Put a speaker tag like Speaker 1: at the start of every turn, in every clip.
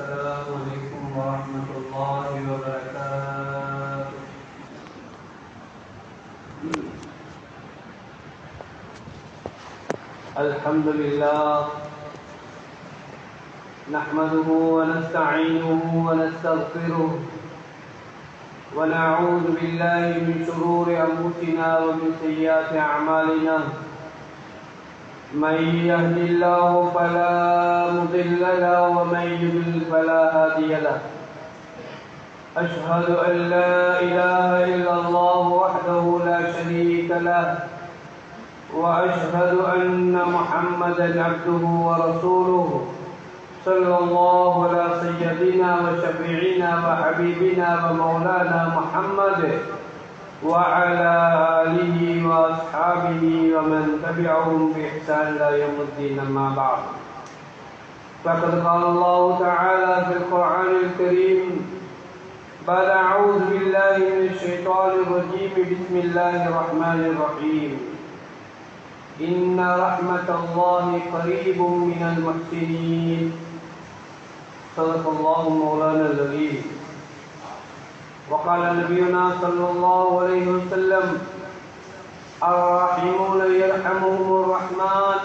Speaker 1: السلام عليكم ورحمة الله وبركاته. الحمد لله نحمده ونستعينه ونستغفره ونعوذ بالله من شرور أنفسنا ومن سيئات أعمالنا. من يهد الله فلا مضل له ومن يضلل فلا هادي له. أشهد أن لا إله إلا الله وحده لا شريك له وأشهد أن محمدا عبده ورسوله صلى الله على سيدنا وشفيعنا وحبيبنا ومولانا محمد وعلى آله وأصحابه ومن تبعهم بإحسان إلى يوم الدين. أما بعد، فقد قال الله تعالى في القرآن الكريم بعد أعوذ بالله من الشيطان الرجيم بسم الله الرحمن الرحيم إن رحمة الله قريب من المحسنين. صدق الله مولانا العظيم. وقال نبينا صلى الله عليه وسلم الراحمون يرحمهم الرحمن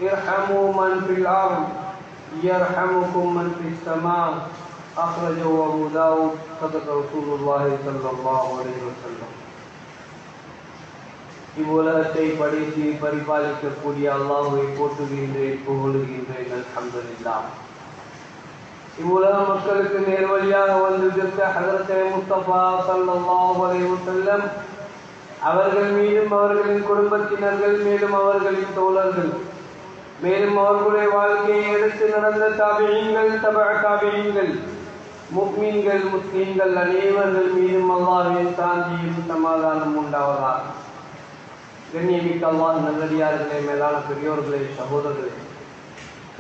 Speaker 1: ارحموا من في الأرض يرحمكم من في السماء. أخرجه أبو داود. صدق رسول الله صلى الله عليه وسلم. இவ்வுலகத்தை படைத்து பரிபாலிக்கக்கூடிய அல்லாஹ்வை போற்றுகின்றேன், புகழுகின்றேன். அல்ஹம்துலில்லாஹ். இவ்வுலக மக்களுக்கு நேர்வழியாக வந்திருக்க ஹஜ்ரத் முஸ்தபா ஸல்லல்லாஹு அலைஹி வஸல்லம் அவர்கள் மீதும் அவர்களின் குடும்பத்தினர்கள் மேலும் அவர்களின் தோழர்கள் மேலும் அவர்களுடைய வாழ்க்கையை எடுத்து நடந்த தாபிஈன்கள் தபஅ முஃமின்கள் முஸ்லிம்கள் அனைவர்கள் மீதும் அல்லாஹ்வின் சாந்தியும் சமாதானம் உண்டாவதாக. கண்ணியமிக்க அல்லாஹ் நல்லடியார்களே, மேலான பெரியோர்களே, சகோதரர்களே,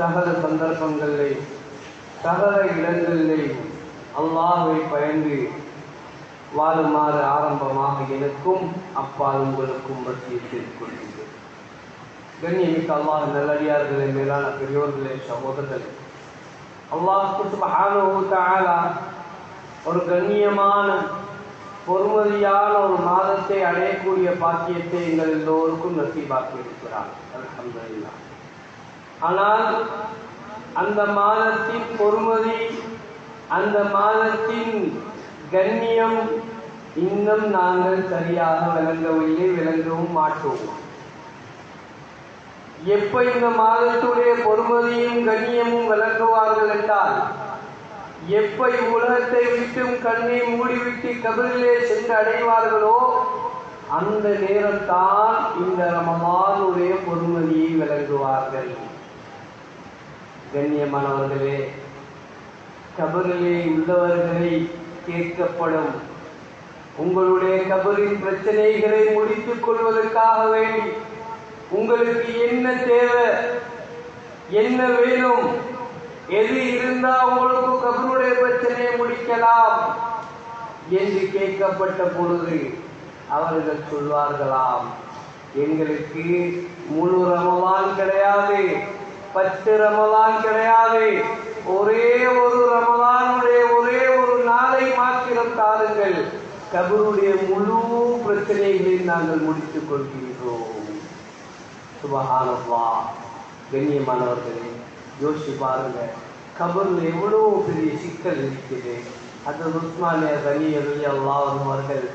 Speaker 1: சகல சந்தர்ப்பங்களிலே சகல இடங்களிலே அல்லாஹ்வை பயந்து வாழுமாறு ஆரம்பமாக எனக்கும் அப்பால் உங்களுக்கும் வசியத்தைக் கொள்கின்றேன். கண்ணியமிக்க அல்லாஹ் நல்லடியார்களே, மேலான பெரியோர்களே, சகோதரர்களே, அல்லாஹ் சுப்ஹானஹு வ தஆலா ஒரு கண்ணியமான பொறுமதியான ஒரு மாதத்தை அடையக்கூடிய பாக்கியத்தை எங்கள் எல்லோருக்கும் நசீபாக்கி இருக்கிறார். அல்ஹம்துலில்லாஹ். ஆனால் அந்த மாதத்தின் பொறுமதி, அந்த மாதத்தின் கண்ணியம் இன்னும் நாங்கள் சரியாக விளங்கவில்லை, விளங்கவும் மாட்டோம். எப்ப இந்த மாதத்துடைய பொறுமதியும் கண்ணியமும் விளங்குவார்கள் என்றால், எப்ப இவ்வுலகத்தை விட்டும் கண்ணை மூடிவிட்டு கபரிலே சென்று அடைவார்களோ அந்த நேரத்தான் இந்த ரமலானுடைய பொறுமதியை விளங்குவார்கள். கண்ணியமானவர்களே, கபரிலே உள்ளவர்களை கேட்கப்படும், உங்களுடைய கபரின் பிரச்சனைகளை முடித்துக் கொள்வதற்காக வேண்டி உங்களுக்கு என்ன தேவை, என்ன வேணும், எது இருந்தா உங்களுக்கு கபருடைய பிரச்சனையை முடிக்கலாம் என்று கேட்கப்பட்ட பொழுது அவர்கள் சொல்வார்களாம், எங்களுக்கு முழு ரமலான் கிடையாது, 10 ரமலான் கிடையாது, ஒரே ஒரு ரமலானுடைய ஒரே ஒரு நாளை மாத்திரம் தாருங்கள், கபருடைய முழு பிரச்சனைகளை நாங்கள் முடித்துக் கொள்கின்றோம். சுப்ஹானல்லாஹ். கண்ணியமானவர்களே, யோசிச்சு பாருங்க, கபர்ல எவ்வளவு பெரிய சிக்கல் இருக்குது. அது உஸ்மானிய கனி ரலியல்லாஹு அன்ஹு அவர்கள்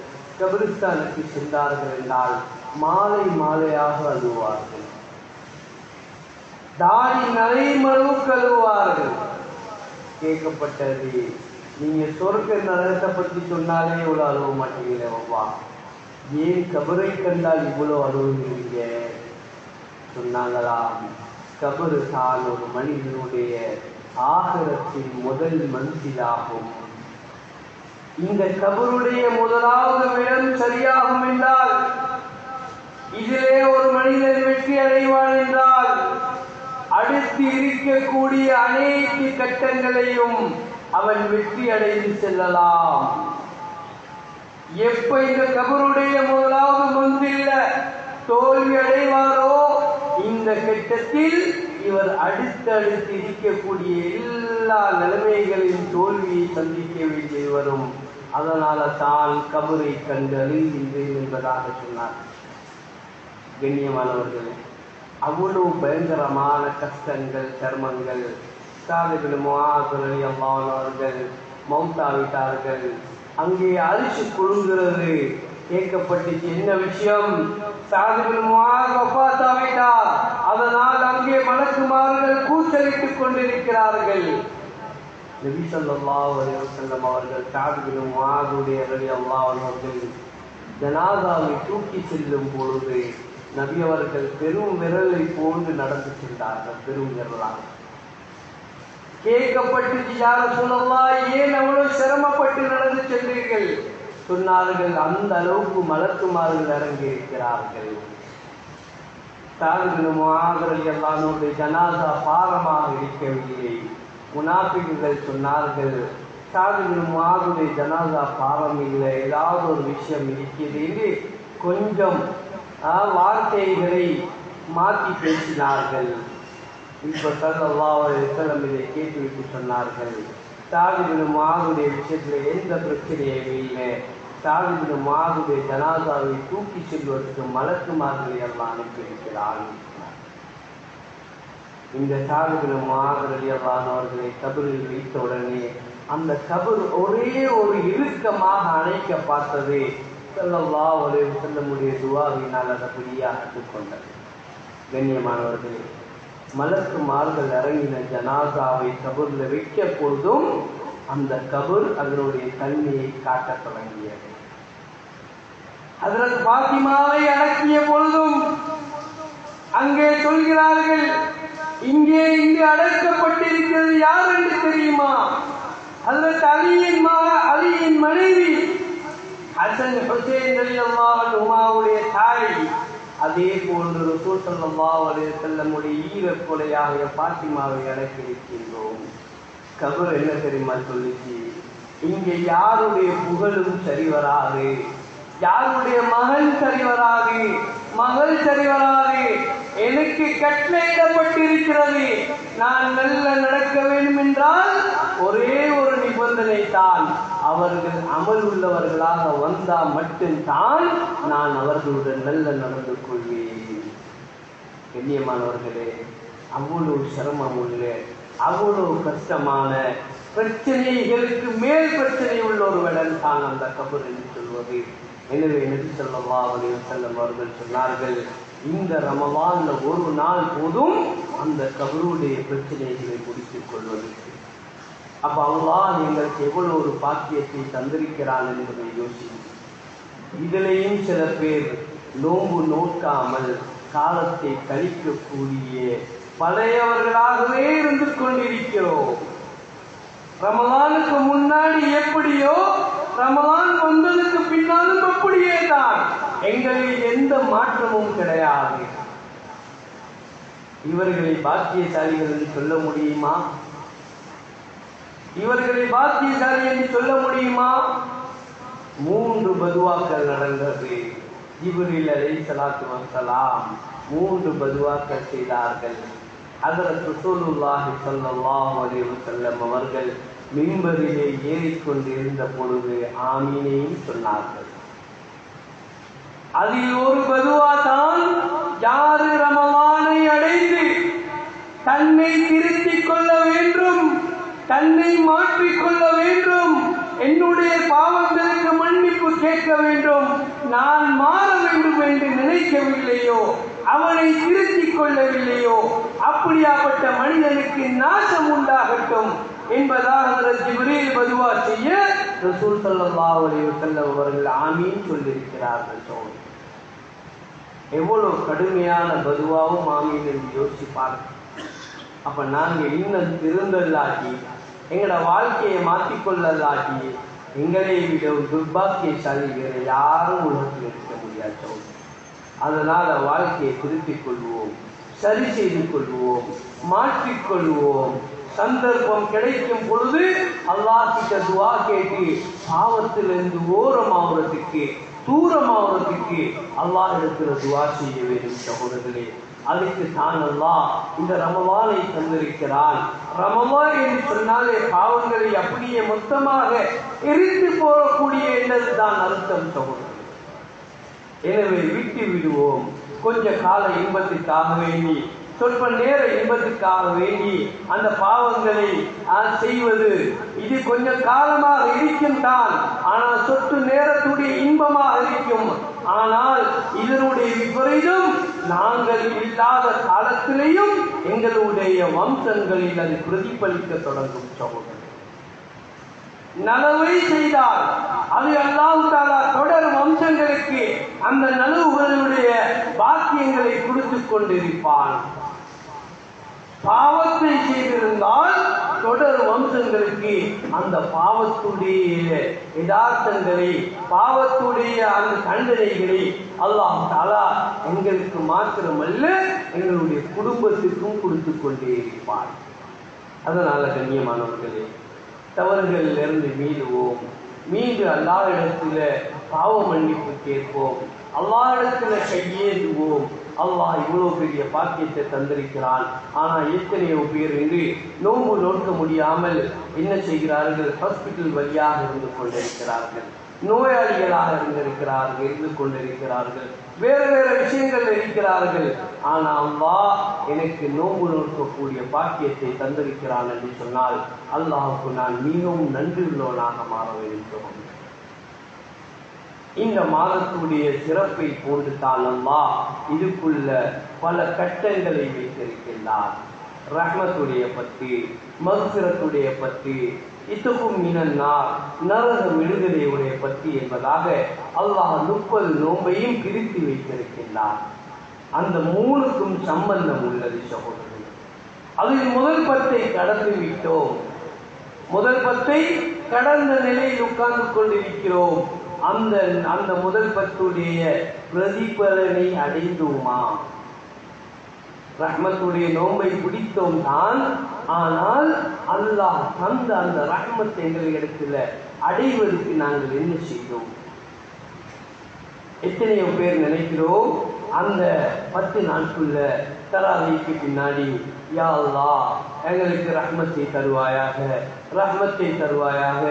Speaker 1: கபிரிஸ்தானுக்கு சென்றார்கள் என்றால் மாலை மாலையாக அழுவார்கள், தாடி நரைமளவு கழுவார்கள். கேட்கப்பட்டது, நீங்க சொர்க்க நரகத்தை பற்றி சொன்னாலே இவ்வளவு அழுவ மாட்டீங்களே அவ்வா, ஏன் கபரை கண்டால் இவ்வளவு அழுவுகிறீங்க? சொன்னாங்களாம், கபரு தான் ஒரு மனிதனுடைய ஆகிரத்தின் முதல் மன்சிலாகும். இந்த கபருடைய முதலாவது இடம் சரியாகும் என்றால், இதிலே ஒரு மனிதன் வெற்றி அடைவான் என்றால், அடுத்து இருக்கக்கூடிய அனைத்து கட்டங்களையும் அவன் வெற்றி அடைந்து செல்லலாம். எப்ப இந்த கபருடைய முதலாவது மன்சில தோல்வி அடைவாரோ இந்த கட்டத்தில் இவர் அடுத்தடுத்து இருக்கக்கூடிய எல்லா நிலைமைகளின் தோல்வியை சந்திக்க வேண்டி வரும். அதனால தான் கபரை கண்டு அழிகின்றேன் என்பதாக சொன்னார். கண்ணியமானவர்களே, அவ்வளவு பயங்கரமான கஷ்டங்கள் சிரமங்கள். ஸஅத் இப்னு முஆத் ரலியல்லாஹு அன்ஹு அவர்கள் மௌத்தாவிட்டார்கள். அங்கே அரிசி குழுங்குறது கேட்கப்பட்டுச்சு. என்ன விஷயம்? ஸஅத் இப்னு முஆத் வஃபாத்தாவிட்டார். அதனால் அங்கே மலக்குமார்கள் கூச்சலிட்டுக் கொண்டிருக்கிறார்கள். நபி ஸல்லல்லாஹு அலைஹி வஸல்லம் அவர்கள் ஸஅத் இப்னு முஆத் ரலியல்லாஹு அன்ஹு அவர்கள் ஜனாசாவை தூக்கி செல்லும் பொழுது நபி அவர்கள் பெரும் விரலை போன்று நடந்து சென்றார்கள். பெரும் விரலாக கேட்கப்பட்டு, யா ரசூலல்லாஹ், ஏன் அவ்வளவு சிரமப்பட்டு நடந்து சென்றீர்கள்? சொன்னார்கள், அந்த அளவுக்கு மலக்குமார்கள் இறங்கி இருக்கிறார்கள். ஸஅத் இப்னு முஆத் ரலியல்லாஹு அன்ஹு ஜனாசா பாரமாக இருக்கவில்லை. முனாஃபிக்குகள் சொன்னார்கள், ஸஅத் இப்னு முஆதுடைய ஜனாசா பாரம் இல்லை, ஏதாவது ஒரு விஷயம் இருக்கிறது என்று கொஞ்சம் வார்த்தைகளை மாற்றி பேசினார்கள். இப்ப ஸல்லல்லாஹு அலைஹி வஸல்லம் இதை கேட்டுவிட்டு சொன்னார்கள், ஸஅத் இப்னு முஆதுடைய விஷயத்தில் எந்த பிரச்சனையும் இல்லை. ஸஅத் இப்னு முஆதுடைய ஜனாசாவை தூக்கி செல்வதற்கு மலக்குமார்களை எல்லாம் அனுப்பியிருக்கிறார். இந்த ஸஅத் இப்னு முஆத் ரலியல்லாஹு அன்ஹு அவர்களை கபரில் வைத்த உடனே அந்த கபர் ஒரே ஒரு இறுக்கமாக அணைக்க பார்த்தது. ஸல்லல்லாஹு அலைஹி வஸல்லமுடைய துஆவினால் அதை பிடியாக்கிக் கொண்டது. கண்ணியமானவர்களே, மலக்குமார்கள் இறங்கின ஜனாசாவை கபரில் வைக்க பொழுதும் அந்த கபர் அதனுடைய தன்மையை காட்டத் தொடங்கியது. ஹஜ்ரத் ஃபாத்திமாவை அடக்கிய பொழுதும் அங்கே சொல்கிறார்கள், இங்கே அடக்கப்பட்டிருக்கிறது யார் என்று தெரியுமா? ஹஜ்ரத் அலியின் மனைவி ஹசன் ஹுசைன் ரலியல்லாஹு அன்ஹுமாவுடைய தாய். அதே போன்று ரசூல் ஸல்லல்லாஹு அலைஹி வஸல்லமுடைய ஈரக்கொலையாகிய ஃபாத்திமாவை அடக்கியிருக்கின்றோம். கபர் என்ன தெரியுமா சொல்லிச்சு? இங்கே யாருடைய புகழும் சரி வராது, யாருடைய மகன் சரி வராது, மகள் சரி வராது. எனக்கு கட்டளையிடப்பட்டிருக்கிறது, நான் நல்ல நடக்க வேண்டும் என்றால் ஒரே ஒரு நிபந்தனை தான், அவர்கள் அமல் உள்ளவர்களாக வந்தால் மட்டும்தான் நான் அவர்களுடன் நல்ல நடந்து கொள்வேன். கண்ணியமானவர்களே, அவ்வளவு சிரமம் உள்ள, அவ்வளவு கஷ்டமான பிரச்சனைகளுக்கு மேல் பிரச்சனை உள்ள ஒரு இடம் தான் அந்த கபர் என்று சொல்வது. எனவே நபி ஸல்லல்லாஹு அலைஹி வஸல்லம் அவர்கள் சொன்னார்கள், இந்த ரமலான்ல ஒரு நாள் போதும் அந்த கபருடைய பிரச்சனைகளை முடித்துக் கொள்வதற்கு. அப்ப அல்லாஹ் எங்களுக்கு எவ்வளவு ஒரு பாக்கியத்தை தந்திருக்கிறான் என்பதை யோசிக்கும். இதிலேயும் சில பேர் நோன்பு நோக்காமல் காலத்தை கழிக்கக்கூடிய பழையவர்களாகவே இருந்து கொண்டிருக்கிறோம். ரமலானுக்கு முன்னாடி எப்படியோ ரமலான் வந்ததுக்கு பின்னாலும் அப்படியே தான், எங்களில் எந்த மாற்றமும் கிடையாது. இவர்களை பாக்கியசாலிகள் என்று சொல்ல முடியுமா? இவர்களை பாக்கியசாலி என்று சொல்ல முடியுமா? 3 பதுவாக்கள் நடந்தது. ஜிப்ரீல் அலைஹிஸ்ஸலாத்து வஸ்ஸலாம் 3 பதுவாக்கள் செய்தார்கள். ஹஜ்ரத் ரசூலுல்லாஹி ஸல்லல்லாஹு அலைஹி வஸல்லம் அவர்கள் மிம்பரிலே ஏறிக்கொண்டிருந்த பொழுது ஆமீனையும் சொன்னார்கள். அதில் ஒரு பதுவா தான், யாரு ரமலானை அடைந்து தன்னை திருத்திக் கொள்ள வேண்டும், தன்னை மாற்றிக்கொள்ள வேண்டும், என்னுடைய பாவங்களுக்கு மன்னிப்பு கேட்க வேண்டும், நான் மாற வேண்டும் என்று நினைக்கவில்லையோ, அவனை திருத்திக் கொள்ளவில்லையோ, அப்படியாப்பட்ட மனிதனுக்கு நாசம் உண்டாகட்டும் என்பதாக ஜிப்ரீல் பதுவா செய்ய ரசூல் ஸல்லல்லாஹு அலைஹி வஸல்லம் அவர்கள் ஆமீன் சொல்லியிருக்கிறார்கள். எவ்வளவு கடுமையான பதுவாவும் ஆமீன் என்று யோசிப்பார். அப்ப நாங்கள் இன்னும் திருந்தல்லாட்டி, எங்களோட வாழ்க்கையை மாற்றிக்கொள்ளலாட்டி, எங்களை விட துர்பாக்கியசாலி வேறு யாரும் உலகத்தில் இருக்க முடியாது. அதனால வாழ்க்கையை திருத்திக் கொள்வோம், சரி செய்து கொள்வோம், மாற்றிக்கொள்வோம். சந்தர்ப்பம் கிடைக்கும் பொழுது அல்லாஹ் கிட்ட துஆ கேட்டு பாவத்திலிருந்து ஓரமாவதற்கு, தூரமாவதற்கு அல்லாஹ் இடத்துல துஆ செய்ய வேண்டும் சகோதரர்களே. அதுக்கு தான் அல்லாஹ் இந்த ரமலானை தந்திருக்கிறான். ரமலான் என்று சொன்னாலே பாவங்களை அப்படியே மொத்தமாக எரித்து போகக்கூடிய என்றதுதான் அர்த்தம் சகோதரர்களே. எனவே விட்டு விடுவோம். கொஞ்ச கால இன்பத்துக்காக வேண்டி, சொற்ப நேர இன்பத்துக்காக வேண்டி அந்த பாவங்களை செய்வது இது கொஞ்ச காலமாக இருக்கும் தான். ஆனால் சொற்று நேரத்துடைய இன்பமாக இருக்கும். ஆனால் இதனுடைய விபரீதம் நாங்கள் இல்லாத காலத்திலேயும் எங்களுடைய வம்சங்களில் அது பிரதிபலிக்க தொடங்கும் சகோதரர். நலவை செய்தால் அது அல்லாஹ் தஆலா தொடர் வம்சங்களுக்கு அந்த நலவுகளுடைய பாக்கியங்களை கொடுத்துக் கொண்டிருப்பான். பாவத்தை செய்திருந்தால் தொடர் வம்சங்களுக்கு அந்த பாவத்துடைய யதார்த்தங்களை, பாவத்துடைய அந்த தண்டனைகளை அல்லாஹ் தஆலா எங்களுக்கு மாத்திரமல்ல எங்களுடைய குடும்பத்திற்கும் கொடுத்துக் கொண்டே இருப்பார். அதனால கண்ணியமானவர்களே, தவறுகளிலிருந்து மீளுவோம். மீண்டு அல்லாஹ்விடத்துல பாவ மன்னிப்பு கேட்போம். அல்லாஹ்விடத்துல கையேந்துவோம். அல்லாஹ் இவ்வளவு பெரிய பாக்கியத்தை தந்திருக்கிறான். ஆனால் எத்தனையோ பேர் இன்று நோன்பு நோக்க முடியாமல் என்ன செய்கிறார்கள்? ஹாஸ்பிட்டல் வழியாக இருந்து கொண்டிருக்கிறார்கள், நோயாளிகளாக இருந்து கொண்டிருக்கிறார்கள், வேறு வேறு விஷயங்கள் இருக்கிறார்கள். ஆனால் அல்லாஹ் எனக்கு நோன்பு நோக்கக்கூடிய பாக்கியத்தை தந்திருக்கிறான் என்று சொன்னால் அல்லாஹுக்கு நான் மிகவும் நன்றியுள்ளவனாக மாற வேண்டும். இந்த மாதத்துடைய சிறப்பை போன்று தான் அல்லாஹ் இதுக்குள்ள பல கட்டங்களை வைத்திருக்கின்றார். ரஹ்மத்துடைய பற்றி, மக்ஃபிரத்துடைய பற்றி, இத்துக்கும் மினன்னார் நரக விடுதலையுடைய பற்றி என்பதாக அல்லாஹ் 30 நோன்பையும் பிரித்து வைத்திருக்கின்றார். அந்த 3க்கும் சம்பந்தம் உள்ளது சகோதரர்கள். அதில் முதல் 10 கடந்து விட்டோம். முதல் 10 கடந்த நிலையில் உட்கார்ந்து கொண்டிருக்கிறோம். அந்த முதல் 10 பிரதிபலனை அடைந்தோமா? ரஹ்மத்துடைய நோன்பை பிடித்தோம் தான். ஆனால் அல்லாஹ் தந்த அந்த ரஹ்மத்தை எங்களிடத்துல அடைவதற்கு நாங்கள் என்ன செய்தோம்? எத்தனையோ பேர் நினைக்கிறோம் அந்த 10 நாட்குள்ள தராவிக்கு பின்னாடி யா அல்லாஹ் எங்களுக்கு ரஹ்மத்தை தருவாயாக, ரஹ்மத்தை தருவாயாக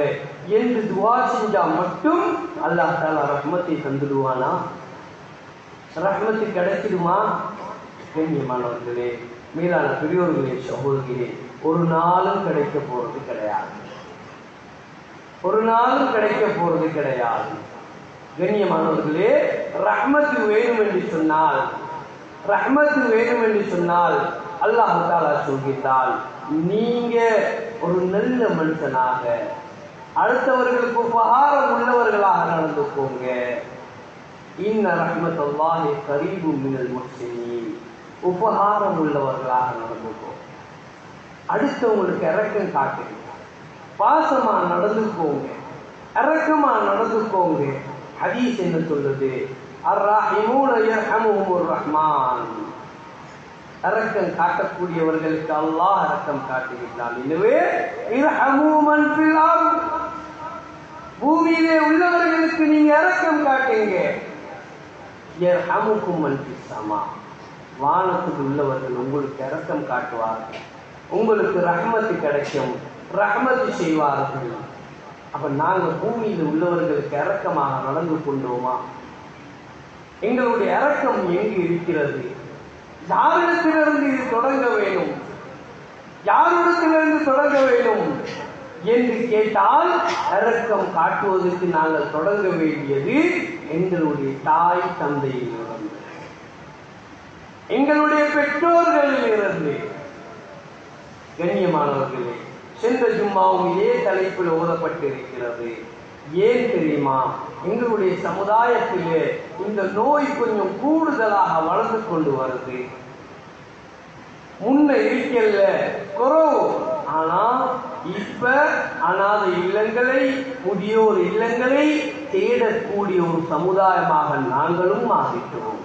Speaker 1: என்று துவா செஞ்சா மட்டும் அல்லாஹ் தஆலா ரஹ்மத்தை தந்துடுவானா? ரஹ்மத்து கிடைச்சிடுமா? கண்ணியமானவர்களே, மேலான பெரியோர்களே, சகோதரர்களே, ஒரு நாளும் கிடைக்க போறது கிடையாது. ஒரு நாளும் கிடைக்க போறது கிடையாது. கண்ணியமானவர்களே, ரஹ்மத்து வேணும் என்று சொன்னால், ரஹ்மத்து வேணும் என்று சொன்னால் அல்லாஹ் தஆலா சொல்கிறார், நீங்க ஒரு நல்ல மனுஷனாக, அடுத்தவர்களுக்கு உபகாரம் உள்ளவர்களாக நடந்துக்கோங்க. இன்ன ரஹ்மத்துல்லாஹி கரீபும் மினல் முஹ்சினீன், உபகாரம் உள்ளவர்களாக நடந்துக்கோங்க. அடுத்தவங்களுக்கு இரக்கம் காட்டுங்க, பாசமா நடந்துக்கோங்க, இரக்கமா நடந்துக்கோங்க. ஹதீஸ் என்ன சொல்லுது? அர்ராஹிமூன யர்ஹமுஹுர் ரஹ்மான், இரக்கம் காட்டக்கூடியவர்களுக்கு அல்லாஹ் இரக்கம் காட்டுகிறான். எனவே இர்ஹமு மன் ஃபில் அர்த், பூமியிலே உள்ளவர்களுக்கு நீங்க இரக்கம் காட்டுங்க. யர்ஹமுக்கும் மன் ஃபிஸ் ஸமா, வானத்தில் உள்ளவர்கள் உங்களுக்கு இரக்கம் காட்டுவார்கள், உங்களுக்கு ரஹ்மத்து கிடைக்கும், ரஹ்மத்து செய்வார்கள். அப்ப நாங்க பூமியில் உள்ளவர்களுக்கு இரக்கமாக நடந்து கொண்டோமா? எங்களுடைய இரக்கம் எங்கு இருக்கிறது? யாரிடத்திலிருந்து இது தொடங்க வேண்டும்? யாரிடத்திலிருந்து தொடங்க வேண்டும் என்று கேட்டால், இரக்கம் காட்டுவதற்கு நாங்கள் தொடங்க வேண்டியது எங்களுடைய தாய் தந்தையிலிருந்து, எங்களுடைய பெற்றோர்களிலிருந்து. கண்ணியமானவர்களே, சென்ற ஜும்மாவும் இதே தலைப்பில் ஓதப்பட்டிருக்கிறது. ஏன் தெரியுமா? எங்களுடைய சமுதாயத்திலே இந்த நோய் கொஞ்சம் கூடுதலாக வளர்ந்து கொண்டு வருது. முன்ன இருக்கல குறவு, ஆனா இப்ப அநாத இல்லங்களை, முதியோர் இல்லங்களை தேடக்கூடிய ஒரு சமுதாயமாக நாங்களும் மாறிட்டோம்.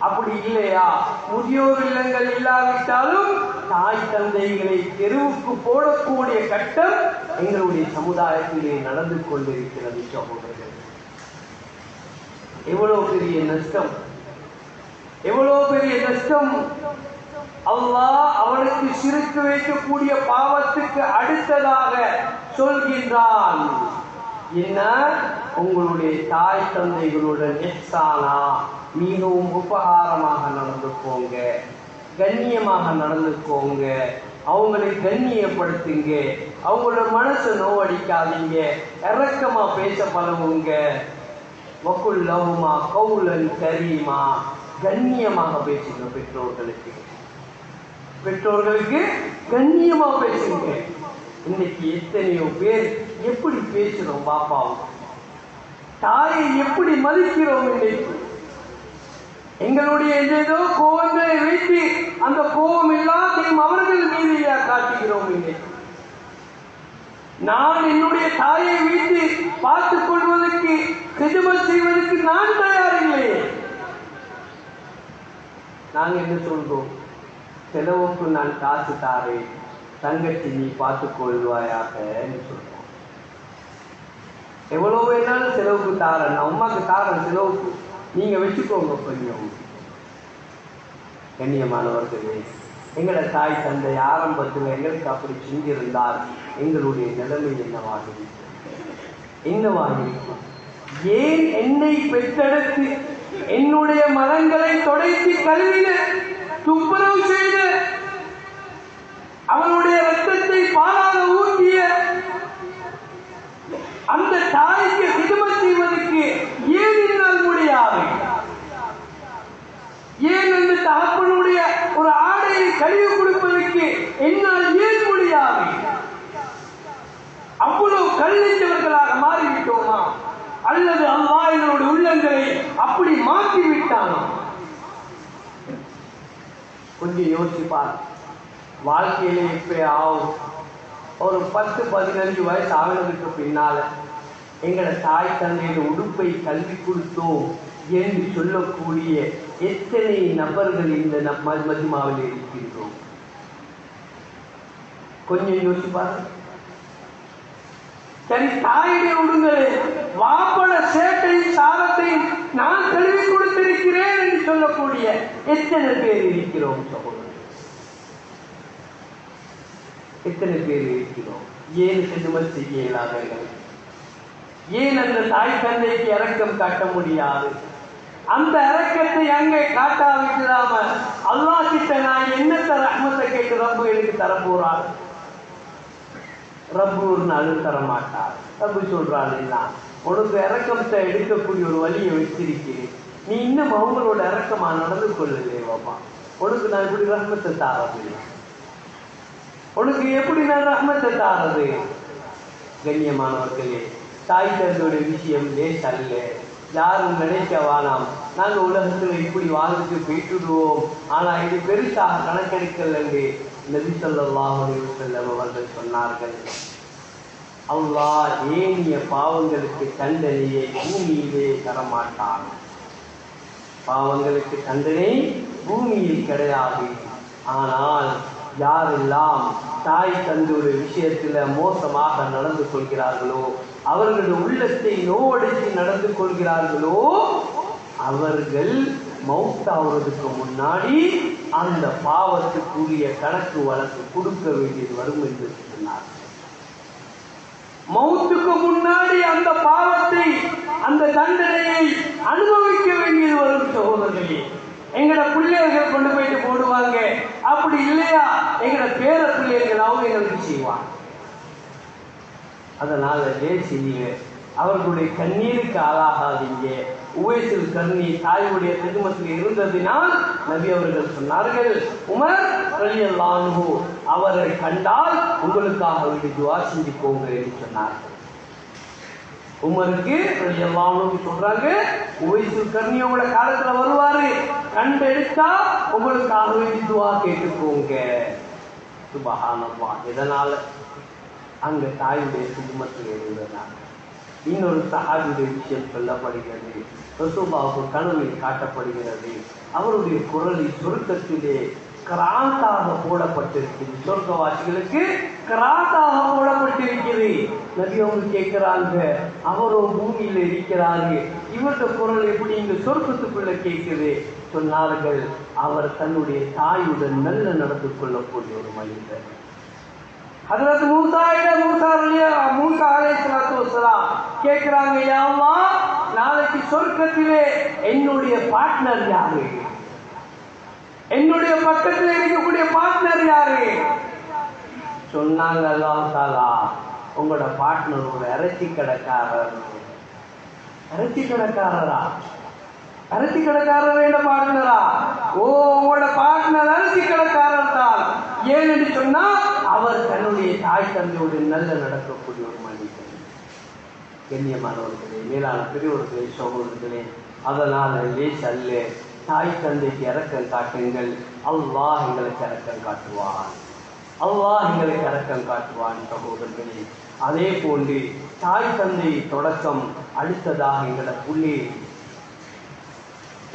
Speaker 1: அப்படி இல்லையா? முதியோர் இல்லங்கள் இல்லாவிட்டாலும் தாய் தந்தைகளை தெருவுக்கு போடக்கூடிய கட்டம் எங்களுடைய சமுதாயத்திலே நடந்து கொண்டிருக்கிறது சகோதரர்கள். எவ்வளவு பெரிய நஷ்டம், எவ்வளவு பெரிய நஷ்டம். அல்லாஹ் அவனுக்கு சிறுக்கு வைக்கக்கூடிய பாவத்துக்கு அடுத்ததாக சொல்கின்றான், என்ன, உங்களுடைய தாய் தந்தைகளுடன் இஹ்சானா, மிகவும் உபகாரமாக நடந்து போங்க, கண்ணியமாக நடந்துக்கோங்க, அவங்களை கண்ணியப்படுத்துங்க, அவங்களோட மனசை நோவடிக்காதீங்க, இறக்கமா பேச பழகுங்க, வக்குல்லஹுமா கௌலன் கரீமா, கண்ணியமாக பேசுங்க. பெற்றோர்களுக்கு கண்ணியமா பேசுங்க. இன்னைக்கு எத்தனையோ பேர் எப்படி பேசுறோம், பாப்பாவும் தாயை எப்படி மதிக்கிறோம். இன்னைக்கு எங்களுடைய ஏதோ கோபங்களை வைத்து அந்த கோபம் எல்லாத்தையும் அவர்கள் மீது காட்டுகிறோம். இன்னைக்கு நான் என்னுடைய தாயை வைத்து பார்த்துக் கொள்வதற்கு, கிதுமத் செய்வதற்கு நான் தயாரில்லை. நாங்க என்ன சொல்றோம், செலவுக்கு நான் காசு தாரேன், தங்கச்சி நீ பார்த்துக் கொள்வாயாக சொல்றோம். எவ்வளவு வேணாலும் செலவுக்கு தாரேன், நான் அம்மாக்கு தாரேன், செலவுக்கு நீங்க வச்சுக்கோங்க கொஞ்சம். கண்ணியமானவர்களே, எங்களோட தாய் தந்தை ஆரம்பத்தில் எங்களுக்கு அப்படி செஞ்சிருந்தால் எங்களுடைய நிலைமை என்னவாக இருக்கும்? ஏன் என்னை பெற்றெடுத்து என்னுடைய மரங்களை தொடைத்து கழுவின, துப்புரவு செய்த, அவனுடைய ரத்தத்தை பாலாக ஊற்றிய அந்த தாய்க்கு கிதுமத் செய்வதற்கு ஏன் என்னால் முடியாது? ஏன் அந்த தகப்பனுடைய ஒரு ஆடையை கழுவி கொடுப்பதற்கு என்னால் ஏன் முடியாது? அவ்வளவு கல்வித்தவர்களாக மாறிவிட்டோமா? அல்லது அல்லாஹ் எங்களுடைய உள்ளங்களை அப்படி மாற்றி விட்டானோ? கொஞ்சம் யோசிப்பார். வாழ்க்கையில இப்ப ஆகும் ஒரு 10-15 வயசு ஆகினதுக்கு பின்னால எங்களோட தாய் தந்தையின் உடுப்பை கல்வி கொடுத்தோம் என்று சொல்லக்கூடிய எத்தனை நபர்கள் இந்த மஜ்மாவில் இருக்கின்றோம்? கொஞ்சம் யோசிப்பார். சரி, தாயுடைய உடுங்களை வாப்பட சேட்டையும் சாரத்தையும் நான் கல்வி கொடுத்திருக்கிறேன் என்று சொல்லக்கூடிய எத்தனை பேர் இருக்கிறோம் சகோதரர்? எத்தனை பேர் இருக்கிறோம்? ஏன் செதுமல் செய்ய இயலாதவர்கள்? ஏன் அந்த தாய் தந்தைக்கு இரக்கம் காட்ட முடியாது? அந்த இரக்கத்தை அங்கே காட்டாவிடாம அல்லாஹ் கிட்ட நான் என்னத்த ரஹ்மத்தை கேட்டு ரப்பு எனக்கு தரப்போறார்? ரப்பு ஒரு நாள் தர மாட்டார். ரப்பு சொல்றாள், உனக்கு இரக்கத்தை எடுக்கக்கூடிய ஒரு வழியை வச்சிருக்கிறேன், நீ இன்னும் அவங்களோட இரக்கமா நடந்து கொள்ளலையே பாப்பா, உனக்கு நான் இப்படி ரஹ்மத்தை தாரது, உனக்கு எப்படி நான் ரஹ்மத்தை தாரது? கண்ணியமானவர்களே, தாய் தந்தையுடைய விஷயம் லேஸ் அல்ல. யாரும் நினைக்க வேணாம் நாங்கள் உலகத்தில் இப்படி வாழ்ந்துட்டு போயிட்டுடுவோம், ஆனா இது பெருசாக கணக்கெடுக்கல என்று நபி ஸல்லல்லாஹு அலைஹி வஸல்லம் அவர்கள் சொன்னார்கள். அல்லாஹ் ஏனிய பாவங்களுக்கு தண்டனையை பூமியிலே தரமாட்டான். பாவங்களுக்கு தண்டனை பூமியில் கிடையாது. ஆனால் யாரெல்லாம் தாய் தந்தையுடைய விஷயத்துல மோசமாக நடந்து கொள்கிறார்களோ, அவர்களுடைய உள்ளத்தை நோவடித்து நடந்து கொள்கிறார்களோ, அவர்கள் மௌத்தாவதுக்கு முன்னாடி அந்த பாவத்துக்குரிய கணக்கு வழக்கு கொடுக்க வேண்டியது வரும் என்று சொன்னார். மௌத்துக்கு முன்னாடி அந்த பாவத்தை, அந்த தண்டனையை அனுபவிக்க வேண்டியது வரும் சகோதரர்களே. எங்கட பிள்ளைகள் கொண்டு போயிட்டு போடுவாங்க, அப்படி இல்லையா எங்கட பேர பிள்ளைகள் அவங்க எங்களுக்கு செய்வாங்க. அதனால தேசிய அவர்களுடைய கண்ணீருக்கு ஆளாகாதீங்க. உவைசுல் கர்னி தாயுடைய திருமணத்தில் இருந்ததினால் நபி அவர்கள் சொன்னார்கள், உமர் ரலியல்லாஹு அன்ஹு அவரை கண்டால் உங்களுக்காக வேண்டி துஆ செஞ்சுக்கோங்க என்று சொன்னார்கள். உமருக்கு ரலியல்லாஹு அன்ஹு சொல்றாங்க, உவைசுல் கர்னியோட காலத்துல வருவாரு, கண்டெடுத்தா உங்களுக்காக வேண்டி துஆ கேட்டுக்கோங்க. சுப்ஹானல்லாஹ். இதனால அங்க தாயுடைய குடும்பத்தில் இருந்ததால் இன்னொரு சஹாபியுடைய விஷயம் சொல்லப்படுகிறது. ரசூலுல்லாஹ்வுக்கு கனவில் காட்டப்படுகிறது. அவருடைய குரலில் சுருக்கத்திலே கிராந்தாக போடப்பட்டிருக்கிறது. சொர்க்கவாசிகளுக்கு கிராந்தாக போடப்பட்டிருக்கிறது. நபி அவங்க கேட்கிறாங்க, அவரும் பூமியில இருக்கிறாரு, இவருடைய குரல் எப்படி இங்க சொர்க்கத்துக்குள்ள கேட்குது? சொன்னார்கள், அவர் தன்னுடைய தாயுடன் நல்ல நடந்து கொள்ளக்கூடிய ஒரு மனிதர். ஹஜ்ரத் மூசா அலைஹிஸ்ஸலாத்து வஸலாம் கேட்கிறாங்க, யா அல்லாஹ், நாளைக்கு சொர்க்கத்திலே என்னுடைய பார்ட்னர் யாரு? என்னுடைய பக்கத்தில் இருக்கக்கூடிய பார்ட்னர் யாரு? சொன்னாங்க, அல்லாஹ் தஆலா, உங்களோட பார்ட்னர் ஒரு இறைச்சி கடைக்காரர். இறைச்சி கடைக்காரரா? இறைச்சி கடைக்காரர் என்ன பார்ட்னரா? ஓ, உங்களோட பார்ட்னர் இறைச்சி கடைக்காரர் தான். ஏன்னு சொன்னா அவர் தன்னுடைய தாய் தந்தையோடு நல்ல நடக்கக்கூடிய ஒரு மனிதன். கண்ணியமானவர்களே, மேலான பெரியவர்களே, சகோதரர்களே, அதனால லேஸ் அல்ல, தாய் தந்தைக்கு இரக்கம் காட்டுங்கள். அல்லாஹ் எங்களுக்கு இரக்கம் காட்டுவான். அல்லாஹ் எங்களுக்கு இரக்கம் காட்டுவான். சகோதரர்களே, அதே போன்று தாய் தந்தை தொடக்கம் அடுத்ததாக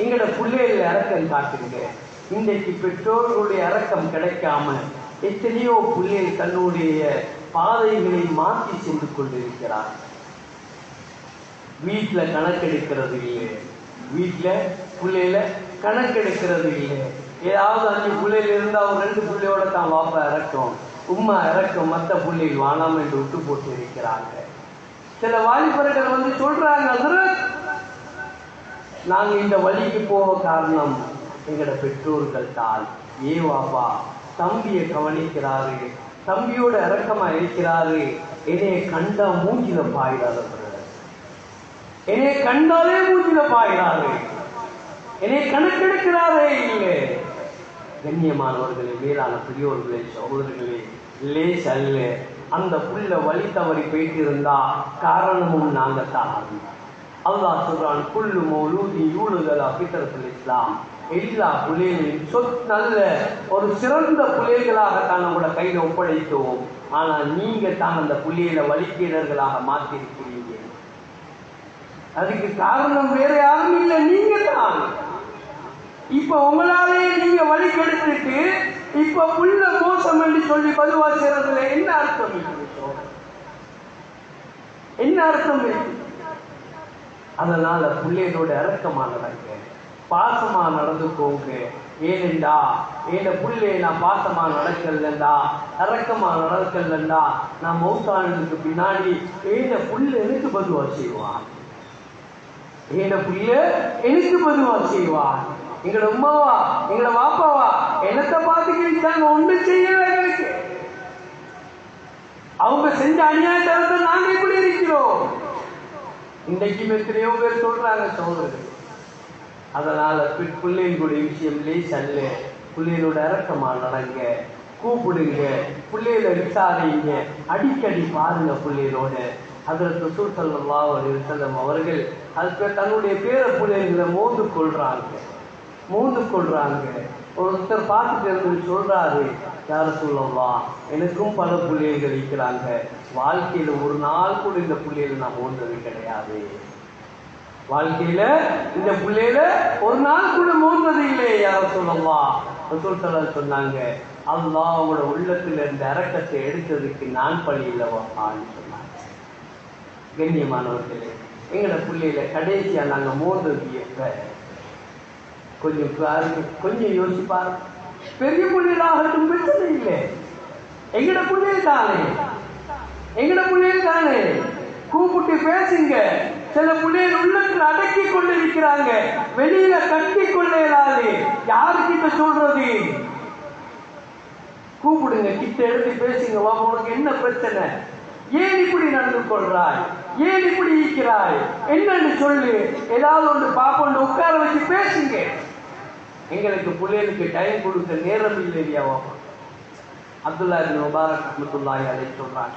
Speaker 1: எங்களோட பிள்ளைகள் இரக்கம் காட்டுங்க. இன்றைக்கு பெற்றோர்களுடைய இரக்கம் கிடைக்காம எத்தனையோ பிள்ளைகள் தன்னுடைய பாதைகளை மாற்றி சென்று கொண்டிருக்கிறார். வீட்டில் கணக்கெடுக்கிறது இல்லை, வீட்டில் பிள்ளையில கணக்கெடுக்கிறது இல்லை. ஏதாவது 5 பிள்ளைகள் இருந்தால் ஒரு 2 பிள்ளையோட தான் வாப்பா இறக்கும், உம்மா இறக்கும், மற்ற பிள்ளைகள் வானாம என்று விட்டு போட்டு இருக்கிறாங்க. சில வாலிபர்கள் வந்து சொல்றாங்க, ஹஜ்ரத், நாங்கள் இந்த வழிக்கு போக காரணம் எங்களோட பெற்றோர்கள் தான். ஏ வாப்பா, தம்பியை கவனிக்கிறாரு, தம்பியோட இறக்கமா இருக்கிறாரு, என்னைய கண்டா மூஞ்சில பாயிடாத, என்னை கண்டாலே மூஞ்சில பாயிறாரு, என்னை கணக்கெடுக்கிறாரே இல்லை. கண்ணியமானவர்களே, மேலான பெரியோர்களே, சகோதரர்களே, லேஸ் அல்ல. அந்த புள்ள வழி தவறி போயிட்டு இருந்தா காரணமும் நாங்க தான். அல்லாஹ் சொல்றான், குல்லு மௌலூதி யூலுதலா ஃபித்ரத்துல் இஸ்லாம். எல்லா புள்ளைகளையும் நல்ல ஒரு சிறந்த புள்ளைகளாகத்தான் நம்மளோட கையில ஒப்படைத்தோம். ஆனா நீங்க தான் அந்த புள்ளைகளை வழிகேடர்களாக மாற்றிருக்கிறீங்க. அதுக்கு காரணம் வேற யாரும் இல்லை, நீங்க தான். இப்ப உங்களாலே நீங்க வழி கெடுத்துட்டு இப்ப புள்ள மோசம் என்று சொல்லி பதுவா செய்யறதுல என்ன அர்த்தம் இருக்கு? என்ன அர்த்தம் இருக்கு? அதனால பிள்ளைகளோட இறக்கமா நடங்க, பாசமா நடந்துக்கோங்க. ஏனெண்டா ஏன புள்ளே நான் பாசமா நடக்கலண்டா, இறக்கமா நடக்கலண்டா, நான் மௌத்தானதுக்கு பின்னாடி ஏன புள்ள எனக்கு பதுவா செய்வான், ஏன புள்ள எனக்கு பதுவா செய்வான். எங்களோட உமாவா எங்களோட வாப்பாவா என்னத்தை பார்த்து கிழிச்சாங்க, ஒன்றும் செய்யல எங்களுக்கு. அவங்க செஞ்ச அநியாயத்தை நாங்க எப்படி இருக்கிறோம்? இன்றைக்கும் எத்தனையோ பேர் சொல்றாங்க சோதரர்கள். அதனால பிள்ளைகளுடைய விஷயம் லேஸ் அல்ல. பிள்ளைகளோட இறக்கமா நடங்க, கூப்பிடுங்க, பிள்ளைகளை விசாரிங்க, அடிக்கடி பாருங்க பிள்ளைகளோட. ஹஜ்ரத் ரசூல் ஸல்லல்லாஹு அலைஹி வஸல்லம் அவர்கள் அதுக்கு தன்னுடைய பேர பிள்ளைகளை மோந்து கொள்றாங்க. ஒருத்தர் பார்த்துட்டு இருந்து சொல்றாரு, யா ரசூலல்லாஹ், எனக்கும் பல பிள்ளைகள் இருக்கிறாங்க, வாழ்க்கையில ஒரு நாள் கூட இந்த பிள்ளைகளை நான் மோந்தது கிடையாது, வாழ்க்கையில இந்த பிள்ளையில ஒரு நாள் கூட மோந்தது இல்லை யா ரசூலல்லாஹ். ரசூல் ஸல்லல்லாஹு சொன்னாங்க, அல்லாஹ் அவங்களோட உள்ளத்துல இருந்த இரக்கத்தை எடுத்ததுக்கு நான் பழி இல்லவான்னு சொன்னாங்க. கண்ணியமானவர்களே, எங்களோட பிள்ளையில கடைசியா நாங்க மோந்தது எப்ப? கொஞ்சம் பாருங்க, கொஞ்சம் யோசிப்பாரு. பெரிய பிள்ளைகளாகட்டும் பிரச்சனை இல்லை, எங்கட பிள்ளைகள் தானே, கூப்பிட்டு பேசுங்க. சில பிள்ளைகள் உள்ளத்தில் அடக்கி கொண்டிருக்கிறாங்க, வெளியில கட்டி கொள்ளாது. யாருக்கிட்ட சொல்றது? கூப்பிடுங்க, கிட்ட எடுத்து பேசுங்க. வா, உனக்கு என்ன பிரச்சனை? ஏன் இப்படி நடந்து கொள்றாய்? ஏன் இப்படி இருக்கிறாய்? என்னன்னு சொல்லு. ஏதாவது ஒன்று பாப்பொண்டு உட்கார வச்சு பேசுங்க. எங்களுக்கு பிள்ளைகளுக்கு டைம் கொடுக்க நேரம் இல்லையாவா? அப்துல்லா இப்னு முபாரக் ரஹ்மத்துல்லாஹி அலைஹி சொல்றாங்க,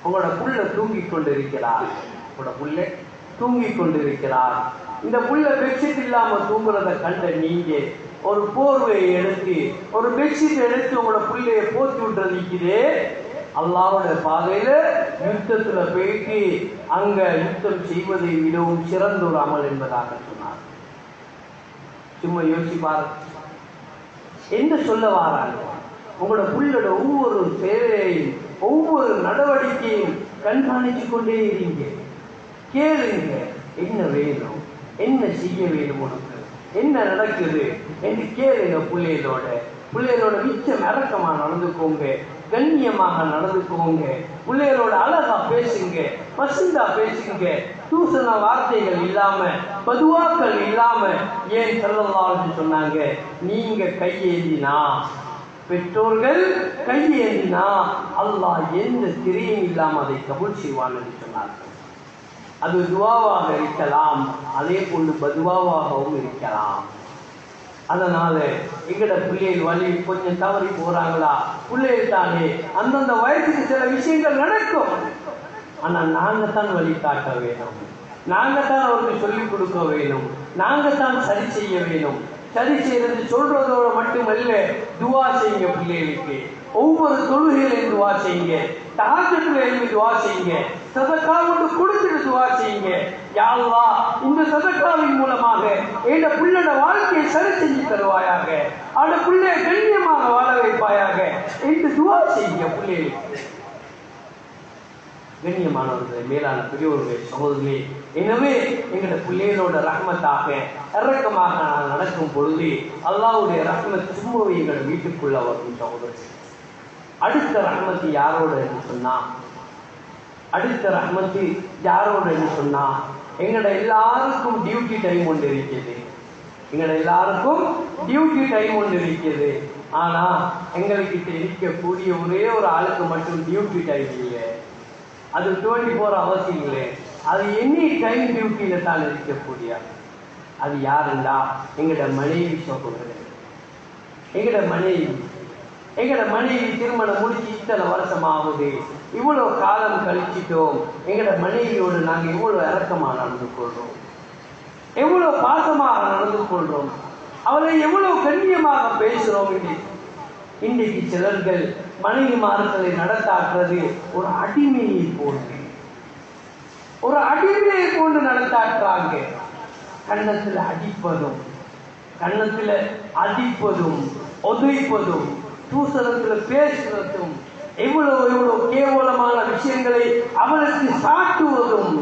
Speaker 1: உங்களோட புள்ள தூங்கி கொண்டிருக்கிறார், உங்களோட புள்ள தூங்கி கொண்டிருக்கிறார். இந்த புள்ள பெட்ஷீட் இல்லாம தூங்குறத கண்ட நீங்க ஒரு போர்வையை எடுத்து, ஒரு பெட்ஷீட் எடுத்து உங்களோட புள்ளைய போத்தி விட்டுறதுக்குதே, அல்லாஹ்வுடைய பாதையில யுத்தத்துல போயிட்டு அங்க யுத்தம் செய்வதை விடவும் சிறந்த ஒரு அமல் என்பதாக சொன்னார். சும்மா யோசிப்பார். என்ன சொல்ல வாராங்க? உங்களோட புள்ளோட ஒவ்வொரு தேவையையும் ஒவ்வொரு நடவடிக்கையும் கண்காணிச்சு கொண்டே இருங்க. கேளுங்க, என்ன வேணும், என்ன செய்ய வேணும், உனக்கு என்ன நடக்குது என்று கேளுங்க. பிள்ளைகளோட மிச்சம் இறக்கமா நடந்துக்கோங்க, கண்ணியமாக நடந்துக்கோங்க. பிள்ளைகளோட அழகா பேசுங்க, பசுந்தா பேசுங்க. தூசண வார்த்தைகள் இல்லாம, பதுவாக்கள் இல்லாம. ஏன் ஸல்லல்லாஹு சொன்னாங்க, நீங்க கையேந்தினா, பெற்றோர்கள் கையேந்தினா அல்லாஹ் எந்த திரையும் இல்லாம அதை கபூல் செய்வான் என்று சொன்னார்கள். அது துவாவாக இருக்கலாம், அதே போன்று பதுவாவாகவும் இருக்கலாம். அதனால எங்கட பிள்ளைகள் வழி கொஞ்சம் தவறி போறாங்களா, பிள்ளைகள் தானே, அந்தந்த வயசுக்கு சில விஷயங்கள் நடக்கும். ஆனா நாங்க தான் வழி காட்ட வேணும், நாங்க தான் அவருக்கு சொல்லிக் கொடுக்க வேணும், நாங்க தான் சரி செய்ய வேணும். சரி செய்யறது சொல்றதோட மட்டுமல்ல, துவா செய்யுங்க பிள்ளைகளுக்கு. ஒவ்வொரு தொழுகையிலும் துவா செய்யுங்க, தஹஜ்ஜுல எழுந்து துவா செய்யுங்க, சதகா கொண்டு கொடுத்துட்டு துவா செய்யுங்க. யா அல்லாஹ், இந்த சதகாவின் மூலமாக என் பிள்ளையோட வாழ்க்கையை சரி செஞ்சு தருவாயாக, அந்த பிள்ளையை கண்ணியமாக வாழ வைப்பாயாக என்று துவா செய்யுங்க பிள்ளைகளுக்கு. கண்ணியமானவர்களே, மேலான பெரியவர்களே, சகோதரர்களே, எனவே எங்களோட பிள்ளைகளோட ரஹ்மத்தாக இறக்கமாக நான் நடக்கும் பொழுது அல்லாஹ்வுடைய ரஹ்மத் சும்மாவே எங்களோட வீட்டுக்குள்ள வரும். சகோதரர்களே, அடுத்த ரஹ்மத்து யாரோட என்று சொன்னா, அடுத்த ரஹ்மத்து யாரோட என்று சொன்னா, எங்களோட எல்லாருக்கும் டியூட்டி டைம் ஒன்று இருக்கிறது. எங்களோட எல்லாருக்கும் டியூட்டி டைம் ஒன்று இருக்கிறது. ஆனா எங்கள்கிட்ட இருக்கக்கூடிய ஒரே ஒரு ஆளுக்கு மட்டும் டியூட்டி டைம் இல்லை. அது 24 hours இல்லை, அது எனி டைம் டியூட்டியில தான் இருக்கக்கூடிய. அது யாருண்டா, எங்களோட மனைவி. சகோதரர்கள், எங்களோட மனைவி திருமணம் முடிச்சு இத்தனை வருஷமாகுது, இவ்வளவு காலம் கழிச்சிட்டோம். எங்களோட மனைவியோடு நாங்கள் எவ்வளவு இறக்கமாக நடந்து கொள்றோம், எவ்வளவு பாசமாக நடந்து கொள்றோம், அவளை எவ்வளவு கண்ணியமாக பேசுறோம். இன்றைக்கு சிலர்கள் மனைவிமார்களை நடத்தாக்குறது ஒரு அடிமையை போன்று நடத்தாக்குறாங்க. கன்னத்தில் அடிப்பதும் உதைப்பதும் தூசணத்தில் பேசுவதும் எவ்வளவு கேவலமான விஷயங்களை அவளுக்கு சாட்டுவதும்,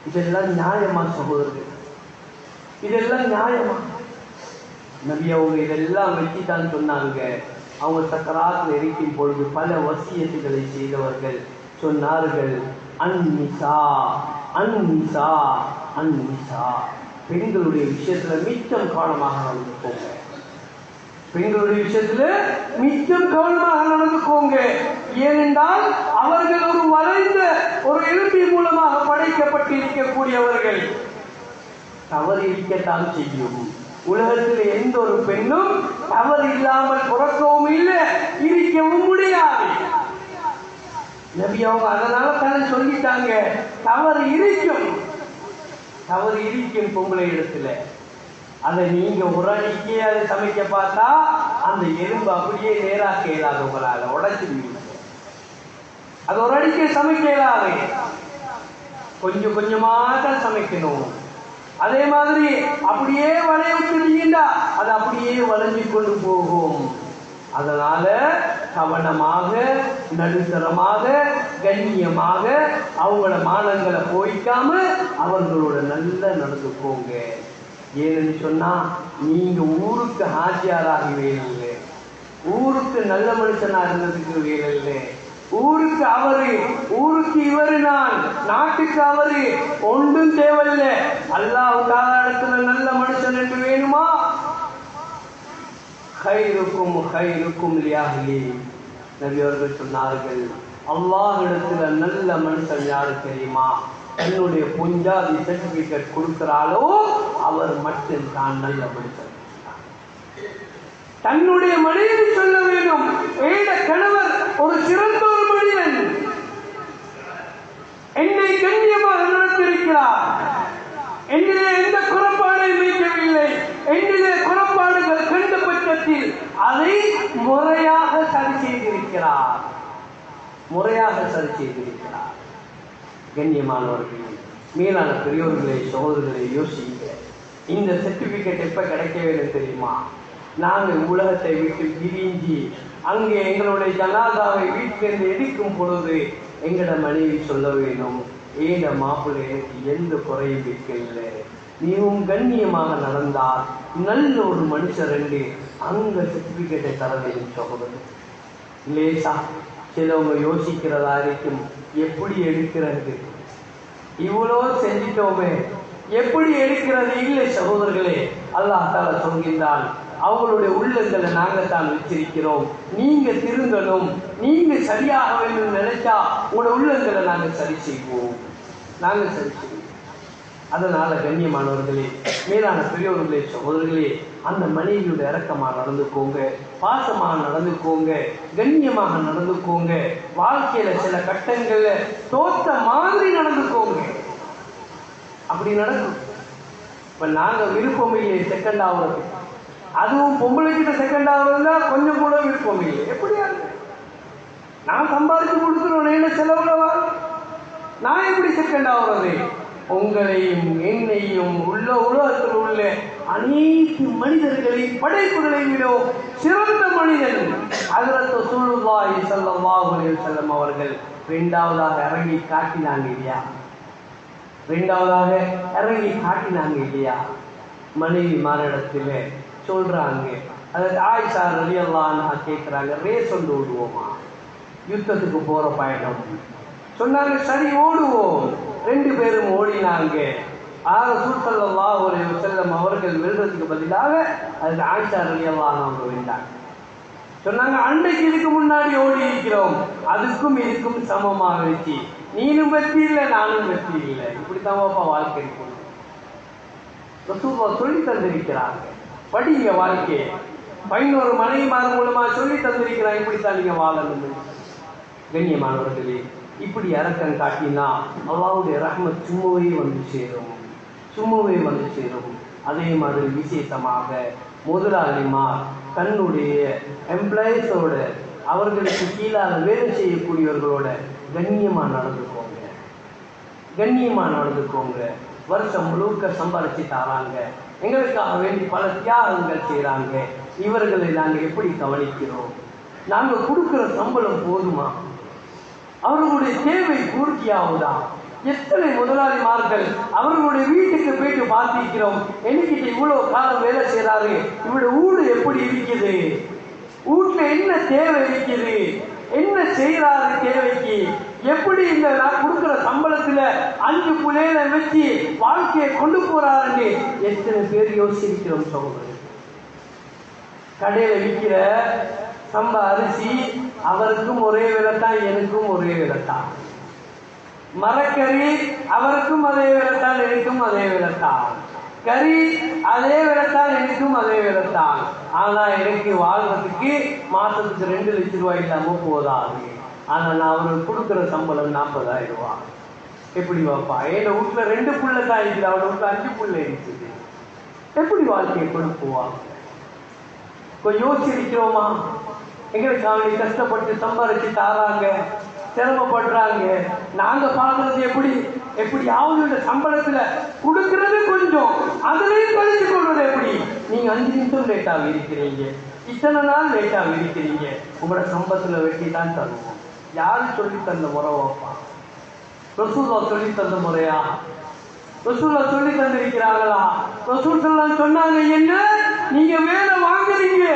Speaker 1: இதெல்லாம் நியாயமா சகோதரர்கள்? இதெல்லாம் நியாயமா? நபி அவங்க இதெல்லாம் வச்சுதான் சொன்னாங்க. அவங்க சக்கராத்தில் இருக்கும் பொழுது பல வசியத்துகளை செய்தவர்கள் சொன்னார்கள், அன்னிசா அன்னிசா அன்னிசா. பெண்களுடைய விஷயத்துல மிச்சம் கவனமாக நடந்துக்கோங்க, பெண்களுடைய விஷயத்துல மிச்சம் கவனமாக நடந்துக்கோங்க. ஏனென்றால் அவர்கள் ஒரு வளைந்த ஒரு எலும்பின் மூலமாக படைக்கப்பட்டிருக்கக்கூடியவர்கள். தவறு இருக்கத்தான் செய்யும். உலகத்தில் எந்த ஒரு பெண்ணும் தவறு இல்லாமல் பிறக்கவும் இல்லை, இருக்கவும் முடியாது. நபி அவங்க அதனால தானே சொல்லிட்டாங்க, தவறு இருக்கும் பொம்பளை இடத்துல. அதை நீங்க ஒரு அடிக்கே அதை சமைக்க பார்த்தா அந்த எலும்பு அப்படியே நேராக இயலாது, உங்களால உடைச்சிருவீங்க. அது ஒரு அடிக்கே சமைக்க இயலாது, கொஞ்சம் கொஞ்சமாக தான் சமைக்கணும். அதே மாதிரி அப்படியே வளைய விட்டுட்டீங்கன்னா அது அப்படியே வளைஞ்சு கொண்டு போகும். அதனால கவனமாக, நடுத்தரமாக, கண்ணியமாக அவங்களோட மானங்களை போய்க்காம அவங்களோட நல்லா நடந்துக்கோங்க. ஏன்னு சொன்னா, நீங்க ஊருக்கு ஹாஜியாராகி வேலை இல்லை, ஊருக்கு நல்ல மனுஷனா இருந்ததுக்கு வேலை இல்லை. ஊருக்கு அவரு, ஊருக்கு இவரு, நான் நாட்டுக்கு அவரு, ஒன்றும் தேவையில்லை. அல்லாஹ் தஆலா இடத்துல நல்ல மனுஷன் என்று வேணுமா? கைருக்கும் கைருக்கும் லியாஹ்லி. நபி அவர்கள் சொன்னார்கள், அல்லாஹ் இடத்துல நல்ல மனுஷன் யாரு தெரியுமா? தன்னுடைய புஞ்சாதி சர்டிபிகேட் கொடுக்கிறாளோ அவர் மட்டும் தான் நல்ல மனுஷன். தன்னுடைய மனைவி சொல்ல வேண்டும், ஏட கணவர் ஒரு சிறந்த ஒரு மனிதன், என்னை கண்ணியமாக நடத்திருக்கிறார், என்னிலே எந்த குறைபாடையும் வைக்கவில்லை, என்னிலே குறைபாடுகள் கண்ட பட்சத்தில் அதை முறையாக சரி செய்திருக்கிறார். கண்ணியமானவர்களே, மேலான பெரியோர்களே, சகோதரர்களை யோசிங்க. இந்த சர்டிபிகேட் எப்ப கிடைக்க வேண்டும் தெரியுமா? நாங்கள் உலகத்தை விட்டு பிரிஞ்சி அங்கே எங்களுடைய ஜனாதாவை வீட்டிலிருந்து எடுக்கும் பொழுது எங்களோட மனைவி சொல்ல வேணும், ஏட மாப்பிள்ளை எனக்கு எந்த குறையும் வைக்கல, நீவும் கண்ணியமாக நடந்தால் நல்ல ஒரு மனுஷர் என்று அங்க சர்டிபிகேட்டை தர வேண்டும் சொல்றது. லேசா சிலவங்க யோசிக்கிறதா இருக்கும், எப்படி எடுக்கிறது, இவ்வளோ செஞ்சிட்டோமே எப்படி எடுக்கிறது? இல்லை சகோதரர்களே, அல்லாஹ் தஆலா சொல்கின்றான், அவங்களுடைய உள்ளங்களை நாங்கள் தான் வச்சிருக்கிறோம், நீங்க திருந்தணும், நீங்க சரியாக வேண்டும் நினைச்சா உங்களோட உள்ளங்களை நாங்கள் சரி செய்வோம், நாங்கள் சரி செய்வோம். அதனால கண்ணியமானவர்களே, மேலான பெரியவர்களே, சகோதரர்களே, அந்த மனைவியோட இறக்கமாக நடந்துக்கோங்க, பாசமாக நடந்துக்கோங்க, கண்ணியமாக நடந்துக்கோங்க. வாழ்க்கையில சில கட்டங்கள்ல தோத்த மாதிரி நடந்துக்கோங்க. அப்படி நடக்கும். இப்ப நாங்க விருப்பம் இல்லை செகண்ட் ஆகுறது, அதுவும் பொம்பளை கிட்ட செகண்ட் ஆகுறதுல கொஞ்சம் கூட விருப்பம் இல்லை. எப்படியா நான் சம்பாதிச்சு கொடுத்துருவேன், என்ன செலவுலவா, நான் எப்படி செகண்ட் ஆகுறது? உங்களையும் என்னையும் உள்ள உலகத்தில் உள்ள அனைத்து மனிதர்களையும் படைப்புகளையும் விட சிறந்த மனிதன் ஹஜ்ரத் ரசூலுல்லாஹி ஸல்லல்லாஹு அலைஹி வஸல்லம் அவர்கள் இரண்டாவதாக இறங்கி காட்டினாங்க இல்லையா? இரண்டாவதாக இறங்கி காட்டினாங்க இல்லையா? மனைவி மாரிடத்துல சொல்றாங்க, அதாவது ஆயிஷா ரலியல்லாஹு அன்ஹா கேட்கிறாங்க, ரேஸ் ஒன்று ஓடுவோமா, யுத்தத்துக்கு போற பயணம். சொன்னாங்க, சரி ஓடுவோம். ரெண்டு பேரும் ஓடினாங்க. ரசூல் ஸல்லல்லாஹு அலைஹி வஸல்லம் அவர்கள் வெல்றதுக்கு பதிலாக அது ஆயிஷா ரலியல்லாஹு அன்ஹா அவங்க வென்றாங்க. சொன்னாங்க, அன்றைக்கு இதுக்கு முன்னாடி ஓடி இருக்கிறோம், அதுக்கும் இதுக்கும் சமமாக வச்சு, நீனும் வெற்றி இல்லை நானும் வெற்றி இல்லை, இப்படித்தான் வாழ்க்கை இருக்கும். ரசூலுல்லாஹ் சொல்லி தந்திருக்கிறாங்க, படிங்க வாழ்க்கையை. 11 மனைவிமார் மூலமா சொல்லி தந்திருக்கிறாங்க, இப்படித்தான் நீங்க வாழணும். கண்ணியமானவர்களே, இப்படி இறக்கம் காட்டினா அல்லாஹ்வுடைய ரஹ்மத் சும்மாவே வந்து சேரும், சும்மாவே வந்து சேரும். அதே மாதிரி விசேஷமாக முதலாளிமார் தன்னுடைய எம்ப்ளாயிஸோட, அவர்களுக்கு கீழாக வேலை செய்யக்கூடியவர்களோட கண்ணியமாக நடந்துக்கோங்க, கண்ணியமாக நடந்துக்கோங்க. வருஷம் முழுக்க சம்பாதிச்சு தராங்க, எங்களுக்காக வேண்டி பல தியாகங்கள் செய்கிறாங்க, இவர்களை நாங்கள் எப்படி கவனிக்கிறோம்? நாங்கள் கொடுக்குற சம்பளம் போதுமா? அவர்களுடைய தேவை பூர்த்தியாகுதா? எத்தனை முதலாளிமார்கள் அவர்களுடைய வீட்டுக்கு போயிட்டு பார்த்திருக்கிறோம், என்கிட்ட இவ்வளவு காலம் வேலை செய்யறாரு, இவருடைய வீடு எப்படி இருக்குது, வீட்டுல என்ன தேவை இருக்குது, என்ன செய்யறாரு தேவைக்கு, எப்படி இந்த நான் கொடுக்குற சம்பளத்துல 5 புள்ளையில வச்சு வாழ்க்கையை கொண்டு போறாருன்னு எத்தனை பேர் யோசிக்கிறோம் சகோதரர். கடையில விற்கிற சம்பா அரிசி அவருக்கும் ஒரே விலைத்தான், எனக்கும் ஒரே விலைத்தான். மரக்கறி அவருக்கும் அதே விலைத்தான், எனக்கும் அதே விலைத்தான். கறி அதே விலைத்தான், எனக்கும் அதே விலைத்தான். ஆனா எனக்கு வாழ்றதுக்கு மாசத்துக்கு 2 லட்சம் ரூபாய் இல்லாம போதாது. ஆனா நான் அவருக்கு கொடுக்குற சம்பளம் 40,000 ரூபாய். எப்படி வாப்பா, என் வீட்டுல 2 புள்ள தான் இருக்குது, அவன் வீட்டுல 5 புள்ள இருக்குது, எப்படி வாழ்க்கையை கொண்டு போவாங்க? யோசிச்சிருக்கிறோமா? எங்களுக்கு அவங்க கஷ்டப்பட்டு சம்பாதிச்சு தாராங்க, சிரமப்படுறாங்க, நாங்க பாக்குறது எப்படி? எப்படியாவது சம்பளத்துல கொடுக்கறது கொஞ்சம், அதுலயும் கழிச்சு கொள்வது எப்படி? நீங்க 5 நிமிஷம் லேட்டாக இருக்கிறீங்க, இத்தனை நாள் லேட்டாக இருக்கிறீங்க, உங்களோட சம்பளத்துல வெட்டி தான் தருவோம். யாரு சொல்லி தந்த முறை வாப்பா? ரசூலுல்லாஹ் சொல்லி தந்த முறையா? ரசூலுல்லாஹ் சொல்லி தந்திருக்கிறாங்களா? ரசூலுல்லாஹ் சொன்னாங்க, என்ன நீங்க வேலை வாங்குறீங்க,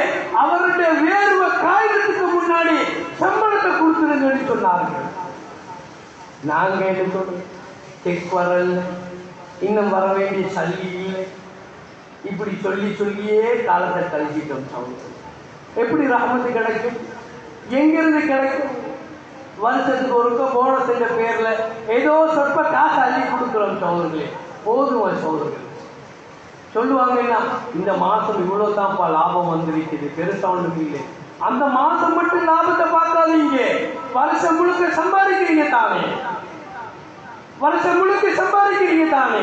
Speaker 1: அவருடைய வேர்வை காய்கிறதுக்கு முன்னாடி சம்பளத்தை கொடுத்துருங்கன்னு சொன்னார்கள். நாங்க என்ன சொல்றோம்? செக் வரல, இன்னும் வர வேண்டிய சல்லி இல்லை, இப்படி சொல்லி சொல்லியே காலத்தை கழிச்சிட்டோம். சவுண்ட் எப்படி ரஹமத்து கிடைக்கும்? எங்கிருந்து கிடைக்கும்? வருஷத்துக்கு ஒருக்க போனஸ் என்ற பேர்ல ஏதோ சொற்ப காசு அள்ளி கொடுக்குறோம் சோதர்களே. போதும் சோதர்கள் சொல்லுவாங்கன்னா, இந்த மாசம் இவ்வளவு தான்ப்பா லாபம் வந்திருக்குது, பெருசா ஒன்றும் இல்லை. அந்த மாசம் மட்டும் லாபத்தை பார்க்காதீங்க, வருஷம் முழுக்க சம்பாதிக்கிறீங்க தானே, வருஷம் முழுக்க சம்பாதிக்கிறீங்க தானே.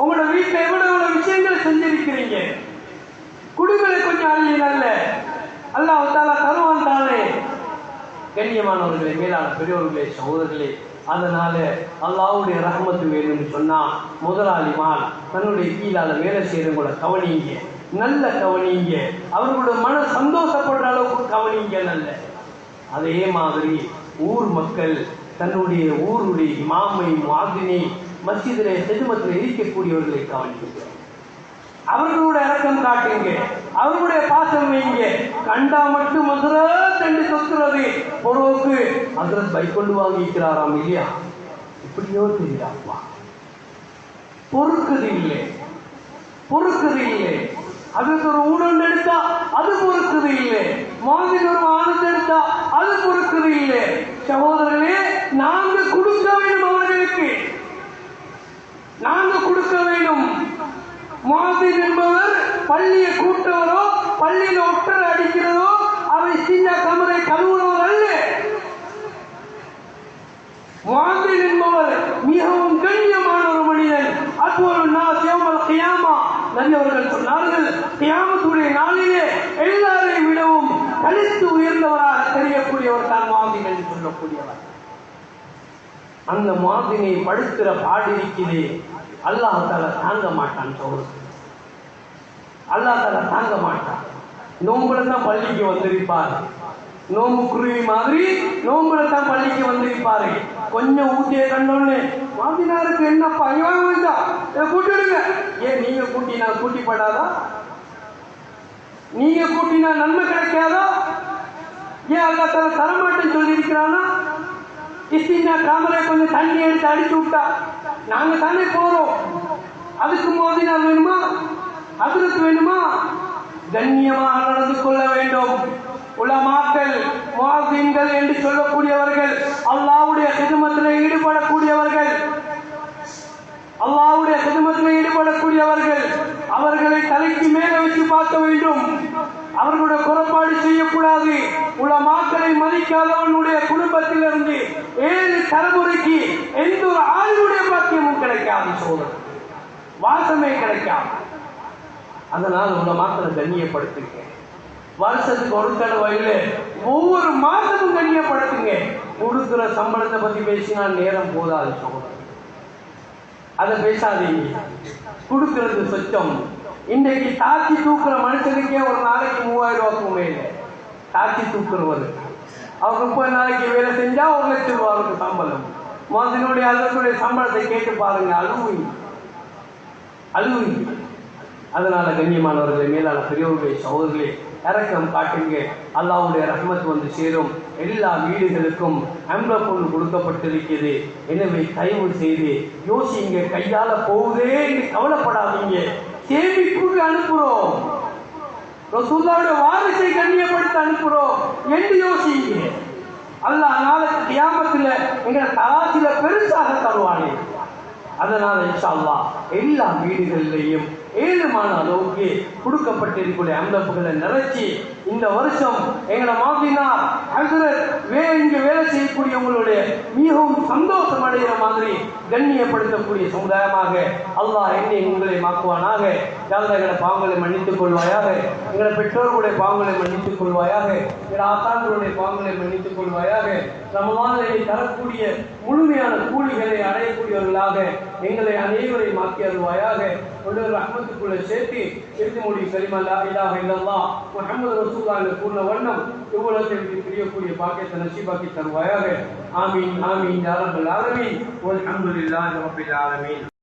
Speaker 1: உங்களோட வீட்டுல எவ்வளவு விஷயங்கள் செஞ்சிருக்கிறீங்க, குடிகளை கொஞ்சம் அள்ளி நல்ல அல்லாஹ் தஆலா தருவான் தானே. கண்ணியமானவர்களே, மேலான பெரியவர்களே, சகோதரர்களே, அதனால அல்லாஹ்வுடைய ரஹ்மத்து வேணும்னு சொன்னா முதலாளிமார் தன்னுடைய கீழால வேலை செய்யறவங்கள கவனிங்க, நல்ல கவனிங்க, அவர்களோட மன சந்தோஷப்படுற அளவுக்கு கவனிங்க நல்ல. அதே மாதிரி ஊர் மக்கள் தன்னுடைய ஊருடைய இமாமை முஅத்தினை மஸ்ஜிதிலே ஹிதுமத்திலே இருக்கக்கூடியவர்களை கவனிங்க, அவர்களோட இறக்கம் காட்டுங்க, அவர்களுடைய பாசம் வைங்க. கண்டா மட்டும் ஹஜ்ரத் என்று சொத்துறது பொறுவுக்கு ஹஜ்ரத் பைக் கொண்டு வாங்கிக்கிறாராம் இல்லையா, இப்படியோ தெரியாப்பா, பொறுக்குது இல்லை, பொறுக்குது இல்லை. அதுக்கு ஒரு ஊழல் எடுத்தா அது பொறுக்குது இல்லை, மாதிரி ஒரு ஆனந்த எடுத்தா அது பொறுக்குது இல்லை. சகோதரர்களே, நாங்க கொடுக்க வேண்டும், அவர்களுக்கு நாங்க கொடுக்க வேண்டும். முஅத்தின் என்பவர் பள்ளியை கூட்டுவரோ பள்ளியில ஒட்டரை அடிக்கிறதோ அவை சின்ன கமரை கழுவுறவர் அல்ல. முஅத்தின் என்பவர் மிகவும் கண்ணியமான ஒரு மனிதன். அத்வரு நாஸ் யௌமல் கியாமா, நபி அவர்கள் சொன்னார்கள், கியாமத்துடைய நாளிலே எல்லாரையும் விடவும் கழித்து உயர்ந்தவராக தெரியக்கூடியவர் தான் முஅத்தின் என்று சொல்லக்கூடியவர். அந்த முஅத்தினை படுத்துற பாடு இருக்கிறே, அல்லாஹ் தஆலா தாங்க மாட்டான் சகோதரர், அல்லாஹ் தஆலா தாங்க மாட்டான். நோம்புல தான் பள்ளிக்கு வந்திருப்பாரு, நோம்பு குருவி மாதிரி நோம்புல தான் பள்ளிக்கு வந்திருப்பாரு. கொஞ்சம் ஊட்டிய கண்டோன்னு முஅத்தினாருக்கு என்னப்பா இவன் வந்தா கூட்டிடுங்க. ஏன் நீங்க கூட்டினா கூட்டிப்படாதா? நீங்க கூட்டினா நன்மை கிடைக்காதா? ஏன் அல்லாஹ் தஆலா தரமாட்டேன்னு சொல்லி இருக்கிறானா? இஸ்தினா காமரை கொஞ்சம் தண்ணி எடுத்து அடிச்சு விட்டா நாங்க தானே போறோம், அதுக்கு முஅத்தினார் வேணுமா, ஹஜ்ரத் வேணுமா? கண்ணியமாக நடந்து கொள்ள வேண்டும். உலமாக்கள் முஅத்தின்கள் என்று சொல்லக்கூடியவர்கள் அல்லாஹ்வுடைய ஹிதுமத்திலே ஈடுபடக்கூடியவர்கள், அல்லாஹ்வுடைய ஹிதுமத்திலே ஈடுபடக்கூடியவர்கள் அவர்களை தலைக்கு மேலே வச்சு பார்க்க வேண்டும். அவர்களுடைய குறைபாடு செய்யக்கூடாது. உலமாக்களை மதிக்காதவனுடைய குடும்பத்திலிருந்து 7 தலைமுறைக்கு எந்த ஒரு ஆளுடைய பாக்கியமும் கிடைக்காது சோதனை, வாசமே கிடைக்காது. அதனால் உலமாக்களை கண்ணியப்படுத்துங்க. வருஷத்துக்கு ஒரு தடவையில் ஒவ்வொரு மாதமும் கண்ணியப்படுத்துங்க. கொடுக்குற சம்பளத்தை பத்தி பேசினா நேரம் போதாது சோதனை, அதை பேசாதீங்க. கொடுக்கிறது சொச்சம். இன்றைக்கு தாக்கி தூக்குற மனுஷனுக்கே ஒரு நாளைக்கு 3000 ரூபாய்க்கு மேலே தாக்கி தூக்குறவர். அவர் 30 நாளைக்கு வேலை செஞ்சா 1 லட்சம் ரூபாய்க்கு சம்பளம். மோசனுடைய அதனுடைய சம்பளத்தை கேட்டு பாருங்க, அழுவுங்க அழுவுங்க. அதனால கண்ணியமானவர்களை, மேலான பெரியவர்களே, சகோதரர்களே, இறக்கம் காட்டுங்க. அல்லாஹ்வுடைய ரஹ்மத் வந்து சேரும். எல்லா வீடுகளுக்கும் ஆம்புலன்ஸ் ஒன்று கொடுக்கப்பட்டிருக்கிறது. எனவே தயவு செய்து யோசிங்க. கையால போகுதே என்று கவலைப்படாதீங்க. சேமிப்புக்கு அனுப்புறோம், ரசூலுல்லாஹ்வுடைய வாரிசை கண்ணியப்படுத்த அனுப்புறோம் என்று யோசிங்க. அல்லாஹ் நாளைக்கு கியாமத்தில் எங்களை தராசில பெருசாக தருவானே. அதனால இன்ஷா அல்லாஹ் எல்லா வீடுகளிலேயும் ஏழுமான அளவுக்கு கொடுக்கப்பட்டிருக்கூடிய அம்பலப்புகளை நிறைச்சி இந்த வருஷம் எங்களை மாத்தினார் இங்கு வேலை செய்யக்கூடியவங்களுடைய மிகவும் சந்தோஷம் அடைகிற மாதிரி கண்ணியப்படுத்தக்கூடிய சமுதாயமாக அல்லாஹ் என்னை உங்களை மாக்குவானாக. எங்களை பாவங்களை மன்னித்துக் கொள்வாயாக, எங்களை பெற்றோர்களுடைய பாவங்களை மன்னித்துக் கொள்வாயாக, எங்கள் ஆசான்களுடைய பாவங்களை மன்னித்துக் கொள்வாயாக. ரமலானை தரக்கூடிய முழுமையான கூலிகளை அடையக்கூடியவர்களாக எங்களை அனைவரை மாற்றி அருள்வாயாக. ரஹ்மத்துக்குள்ள சேர்த்து எழுதி மொழி கலிமா லா இலாஹ இல்லல்லாஹ் முஹம்மது ரசூலுல்லாஹ் என்ற பூர்ண வண்ணம் இவ்வளத்தை பிரியக்கூடிய பாக்கியத்தை நசீபாக்கி தருவாயாக. ஆமீன் ஆமீன் யா ரப்பல் ஆலமீன் வல்ஹம்துலில்லாஹி ரப்பில் ஆலமீன்.